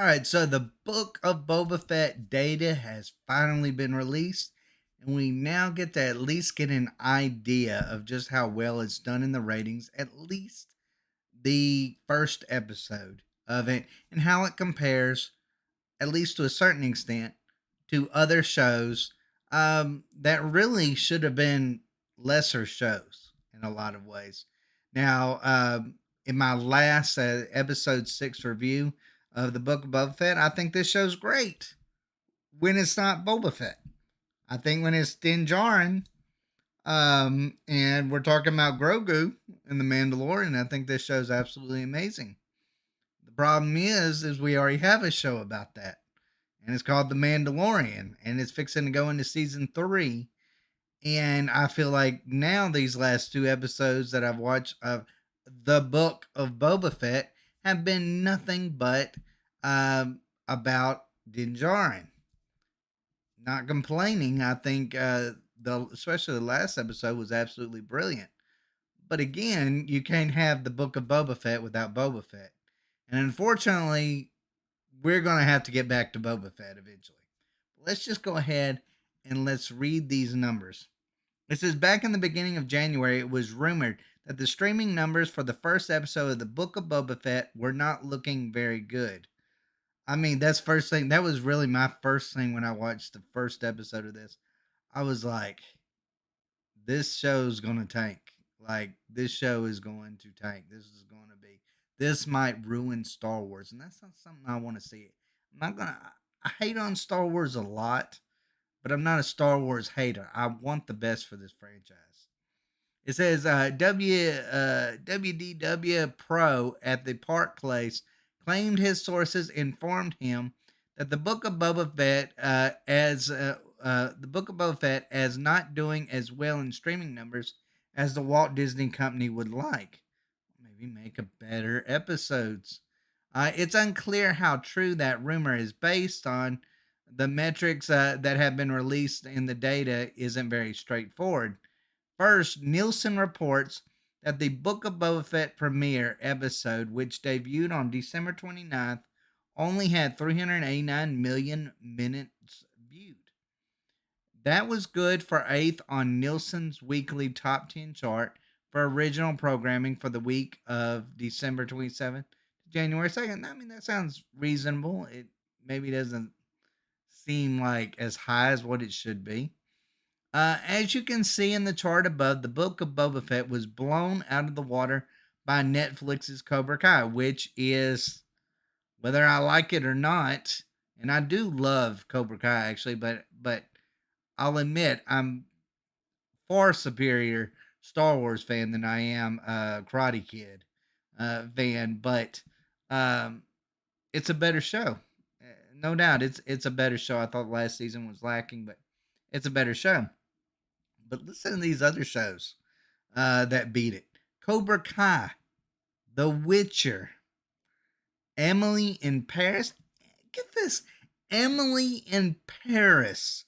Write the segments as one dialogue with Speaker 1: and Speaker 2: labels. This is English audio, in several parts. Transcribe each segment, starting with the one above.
Speaker 1: right, so the Book of Boba Fett data has finally been released, and we now get to at least get an idea of just how well it's done in the ratings, at least the first episode of it, and how it compares, at least to a certain extent, to other shows that really should have been lesser shows in a lot of ways. Now, in my last episode 6 review of the Book of Boba Fett, I think this show's great when it's not Boba Fett. I think when it's Din Djarin, and we're talking about Grogu and the Mandalorian, I think this show's absolutely amazing. The problem is we already have a show about that, and it's called The Mandalorian, and it's fixing to go into season 3. And I feel like now these last 2 episodes that I've watched of the Book of Boba Fett have been nothing but about Din Djarin. Not complaining. I think especially the last episode was absolutely brilliant. But again, you can't have the Book of Boba Fett without Boba Fett. And unfortunately, we're going to have to get back to Boba Fett eventually. Let's just go ahead and let's read these numbers. It says back in the beginning of January, it was rumored that the streaming numbers for the first episode of the Book of Boba Fett were not looking very good. I mean, that's first thing. That was really my first thing when I watched the first episode of this. I was like, this show's going to tank. Like, this show is going to tank. This is going to be, this might ruin Star Wars. And that's not something I want to see. I'm not going to, I hate on Star Wars a lot, but I'm not a Star Wars hater. I want the best for this franchise. It says WDW Pro at the Park Place claimed his sources informed him that the Book of Boba Fett as not doing as well in streaming numbers as the Walt Disney Company would like. Maybe make a better episodes. It's unclear how true that rumor is based on. The metrics that have been released in the data isn't very straightforward. First, Nielsen reports that the Book of Boba Fett premiere episode, which debuted on December 29th, only had 389 million minutes viewed. That was good for 8th on Nielsen's weekly top 10 chart for original programming for the week of December 27th to January 2nd. I mean, that sounds reasonable. It maybe doesn't seem like as high as what it should be. As you can see in the chart above, the Book of Boba Fett was blown out of the water by Netflix's Cobra Kai, which is, whether I like it or not, and I do love Cobra Kai actually, but I'll admit I'm far superior Star Wars fan than I am Karate Kid fan, but um, it's a better show. No doubt, it's a better show. I thought last season was lacking, but it's a better show. But listen to these other shows that beat it: Cobra Kai, The Witcher, Emily in Paris. Get this, Emily in Paris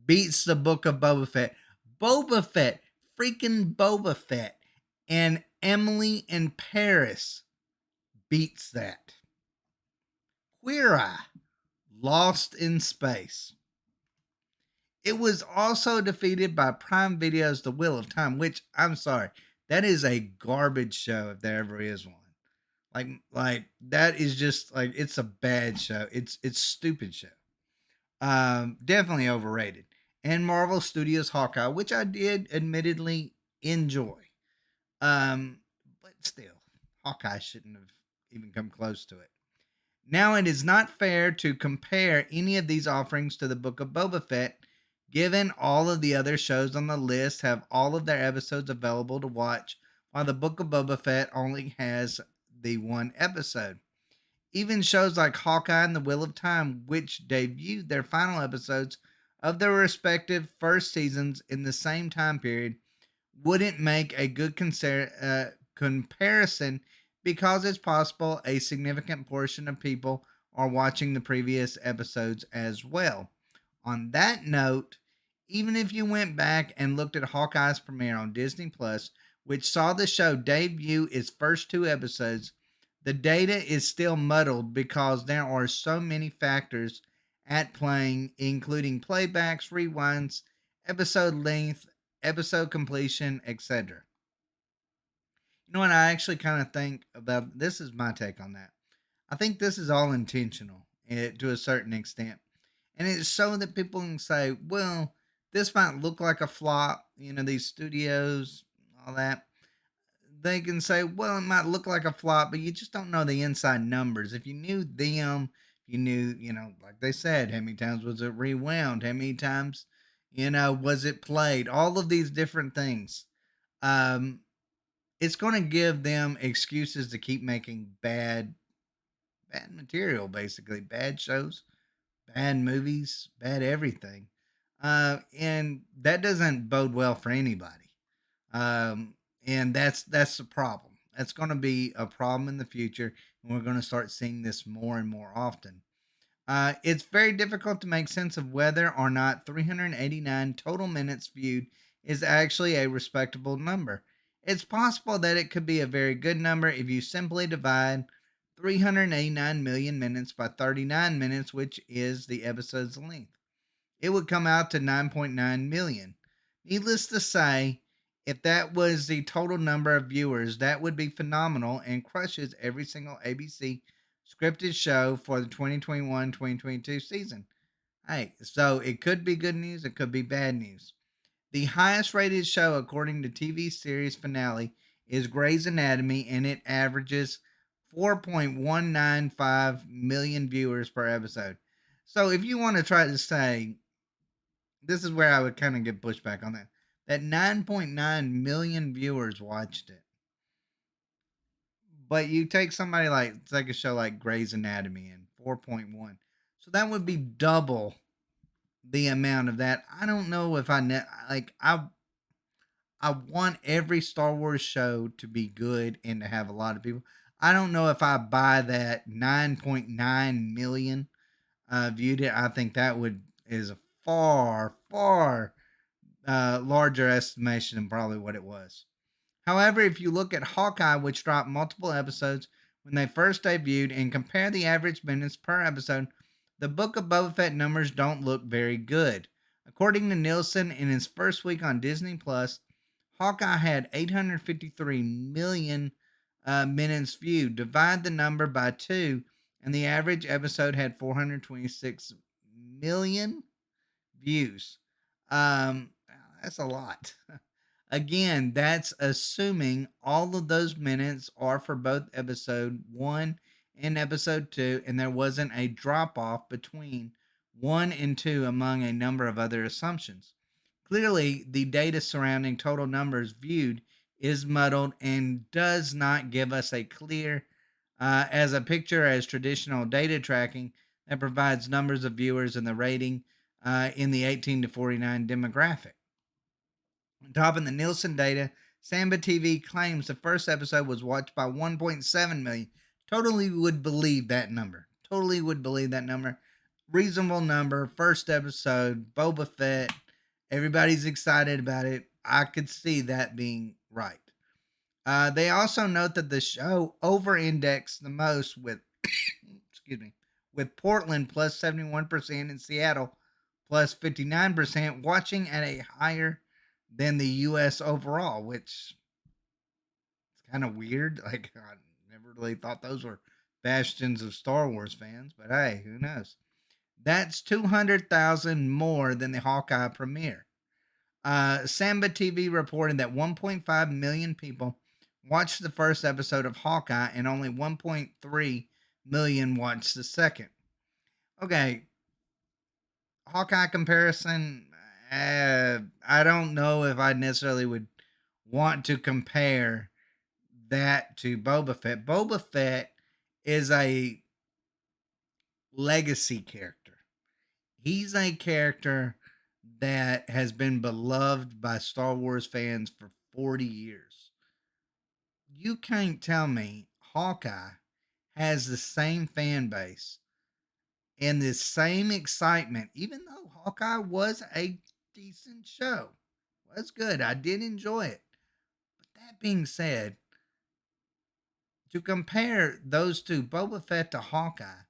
Speaker 1: beats the Book of Boba Fett. Boba Fett, freaking Boba Fett, and Emily in Paris beats that. Queer Eye, Lost in Space. It was also defeated by Prime Video's The Wheel of Time, which, I'm sorry, that is a garbage show if there ever is one. Like that is just like, it's a bad show. It's stupid show. Definitely overrated. And Marvel Studios Hawkeye, which I did admittedly enjoy. But still, Hawkeye shouldn't have even come close to it. Now, it is not fair to compare any of these offerings to the Book of Boba Fett, given all of the other shows on the list have all of their episodes available to watch, while the Book of Boba Fett only has the one episode. Even shows like Hawkeye and The Wheel of Time, which debuted their final episodes of their respective first seasons in the same time period, wouldn't make a good comparison because it's possible a significant portion of people are watching the previous episodes as well. On that note, even if you went back and looked at Hawkeye's premiere on Disney Plus, which saw the show debut its first 2 episodes, The data is still muddled because there are so many factors at playing, including playbacks, rewinds, episode length, episode completion, etc. You know what I actually kind of think about? This is my take on that. I think this is all intentional to a certain extent. And it's so that people can say, well, this might look like a flop, these studios, all that. They can say, well, it might look like a flop, but you just don't know the inside numbers. If you knew them, you knew, like they said, how many times was it rewound? How many times, was it played? All of these different things. Um, it's going to give them excuses to keep making bad material, basically bad shows, bad movies, bad everything, and that doesn't bode well for anybody. Um, and that's the problem. That's going to be a problem in the future, and we're going to start seeing this more and more often. It's very difficult to make sense of whether or not 389 total minutes viewed is actually a respectable number. It's possible that it could be a very good number if you simply divide 389 million minutes by 39 minutes, which is the episode's length. It would come out to 9.9 million. Needless to say, if that was the total number of viewers, that would be phenomenal and crushes every single ABC scripted show for the 2021-2022 season. Hey, so it could be good news, it could be bad news. The highest rated show according to TV series finale is Grey's Anatomy, and it averages 4.195 million viewers per episode. So if you want to try to say, this is where I would kind of get pushback on that 9.9 million viewers watched it. But you take somebody take a show like Grey's Anatomy and 4.1. So that would be double the amount of that. I don't know if I want every Star Wars show to be good and to have a lot of people. I don't know if I buy that 9.9 million viewed it. I think that is a far larger estimation than probably what it was. However, if you look at Hawkeye, which dropped multiple episodes when they first debuted, and compare the average minutes per episode, the Book of Boba Fett numbers don't look very good. According to Nielsen, in its first week on Disney Plus, Hawkeye had 853 million minutes viewed. Divide the number by two, and the average episode had 426 million views. Um, that's a lot. Again, that's assuming all of those minutes are for both episode one and episode two, and there wasn't a drop off between one and two among a number of other assumptions. Clearly, the data surrounding total numbers viewed is muddled and does not give us a clear as a picture as traditional data tracking that provides numbers of viewers and the rating in the 18 to 49 demographic. On top of the Nielsen data, Samba TV claims the first episode was watched by 1.7 million. Totally would believe that number. Totally would believe that number. Reasonable number. First episode, Boba Fett. Everybody's excited about it. I could see that being right. They also note that the show over-indexed the most with, excuse me, with Portland plus 71% and Seattle plus 59%, watching at a higher than the U.S. overall, which is kind of weird. Like, I never really thought those were bastions of Star Wars fans, but hey, who knows? That's 200,000 more than the Hawkeye premiere. Samba TV reported that 1.5 million people watched the first episode of Hawkeye and only 1.3 million watched the second. Okay, Hawkeye comparison. I don't know if I necessarily would want to compare that to Boba Fett. Boba Fett is a legacy character. He's a character that has been beloved by Star Wars fans for 40 years. You can't tell me Hawkeye has the same fan base and the same excitement, even though Hawkeye was a decent show. Was good. I did enjoy it. But that being said, to compare those two, Boba Fett to Hawkeye,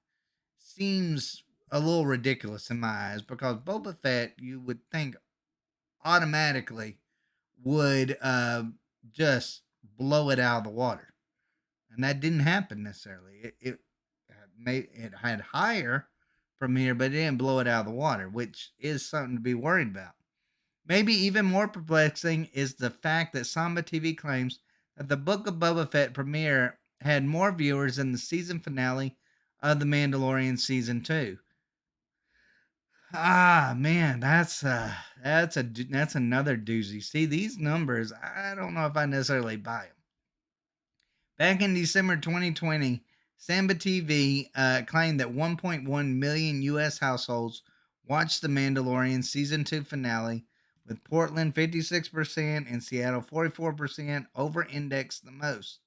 Speaker 1: seems a little ridiculous in my eyes because Boba Fett, you would think automatically would just blow it out of the water, and that didn't happen necessarily. It had higher from here, but it didn't blow it out of the water, which is something to be worried about. Maybe even more perplexing is the fact that Samba TV claims that the Book of Boba Fett premiere had more viewers than the season finale of The Mandalorian season 2. Ah, man, that's another doozy. See, these numbers, I don't know if I necessarily buy them. Back in December 2020, Samba TV claimed that 1.1 million U.S. households watched The Mandalorian season 2 finale, with Portland 56% and Seattle 44% over indexed the most.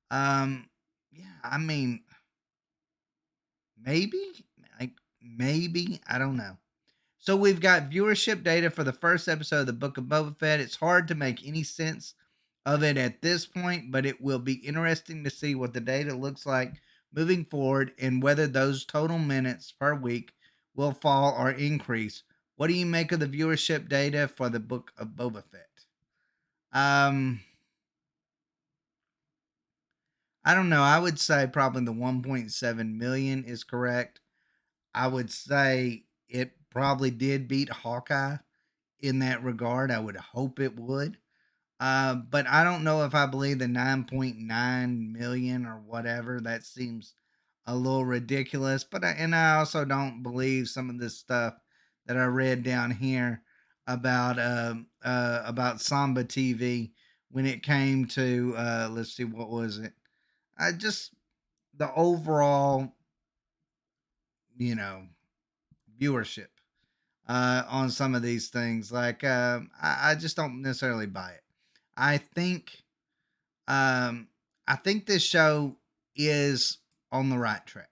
Speaker 1: Um, yeah, I mean, maybe, like, maybe, I don't know. So we've got viewership data for the first episode of the Book of Boba Fett. It's hard to make any sense of it at this point, but it will be interesting to see what the data looks like moving forward and whether those total minutes per week will fall or increase. What do you make of the viewership data for the Book of Boba Fett? Um, I don't know. I would say probably the 1.7 million is correct. I would say it probably did beat Hawkeye in that regard. I would hope it would. But I don't know if I believe the 9.9 million or whatever. That seems a little ridiculous. And I also don't believe some of this stuff that I read down here about Samba TV when it came to let's see, what was it? I just the overall, you know, viewership on some of these things. Like I just don't necessarily buy it. I think um, I think this show is on the right track,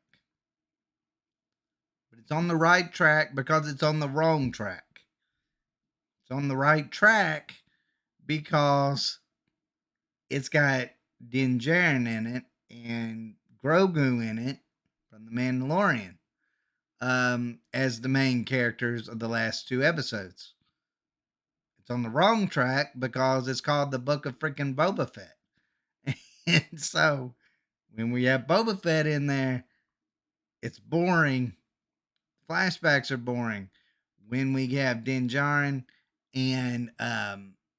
Speaker 1: but it's on the right track because it's on the wrong track. It's on the right track because it's got Din Djarin in it and Grogu in it from The Mandalorian as the main characters of the last two episodes. It's on the wrong track because it's called the Book of freaking Boba Fett. And so when we have Boba Fett in there, it's boring. Flashbacks are boring. When we have Din Djarin and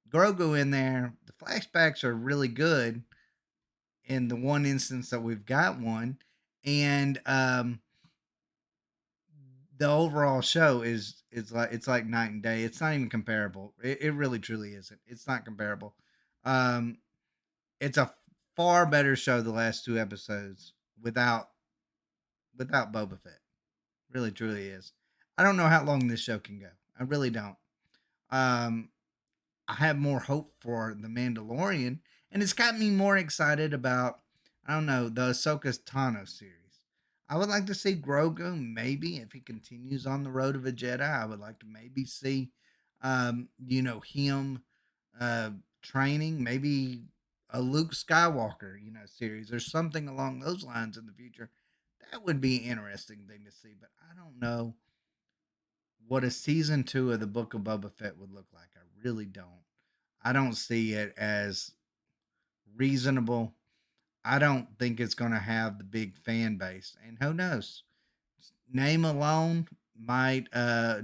Speaker 1: Grogu in there, the flashbacks are really good in the one instance that we've got one. And the overall show is like it's like night and day. It's not even comparable. It really truly isn't. It's not comparable. Um, it's a far better show the last two episodes without Boba Fett. Really truly is. I don't know how long this show can go. I really don't. Um, I have more hope for the Mandalorian, and it's got me more excited about I don't know the Ahsoka Tano series. I would like to see Grogu maybe if he continues on the road of a Jedi. I would like to maybe see, him uh, training maybe a Luke Skywalker series or something along those lines in the future. That would be an interesting thing to see, but I don't know what a season two of the Book of Boba Fett would look like. I really don't. I don't see it as reasonable. I don't think it's going to have the big fan base. And who knows? Name alone might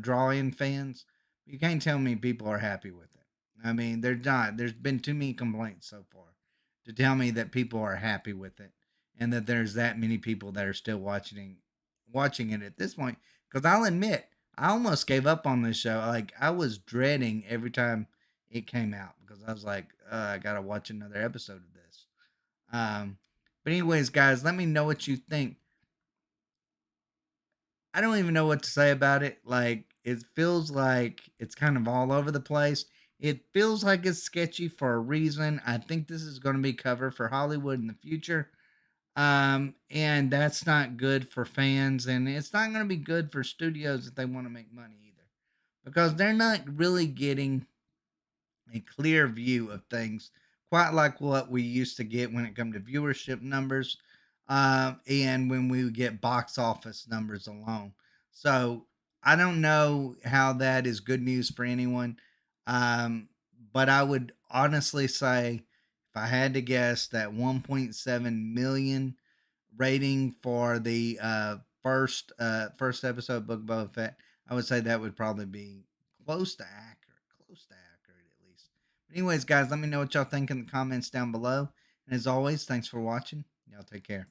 Speaker 1: draw in fans. You can't tell me people are happy with it. I mean, they're not. There's been too many complaints so far to tell me that people are happy with it, and that there's that many people that are still watching it at this point. Because I'll admit, I almost gave up on this show. Like I was dreading every time it came out because I was like, I gotta watch another episode of this. Um, but anyways, guys, let me know what you think. I don't even know what to say about it. Like, it feels like it's kind of all over the place. It feels like it's sketchy for a reason. I think this is going to be covered for Hollywood in the future. And that's not good for fans, and it's not going to be good for studios if they want to make money either, because they're not really getting a clear view of things quite like what we used to get when it come to viewership numbers, and when we would get box office numbers alone. So I don't know how that is good news for anyone, um, but I would honestly say, if I had to guess, that 1.7 million rating for the first episode of Book of Boba Fett, I would say that would probably be close to accurate. Close to accurate, at least. But anyways, guys, let me know what y'all think in the comments down below. And as always, thanks for watching. Y'all take care.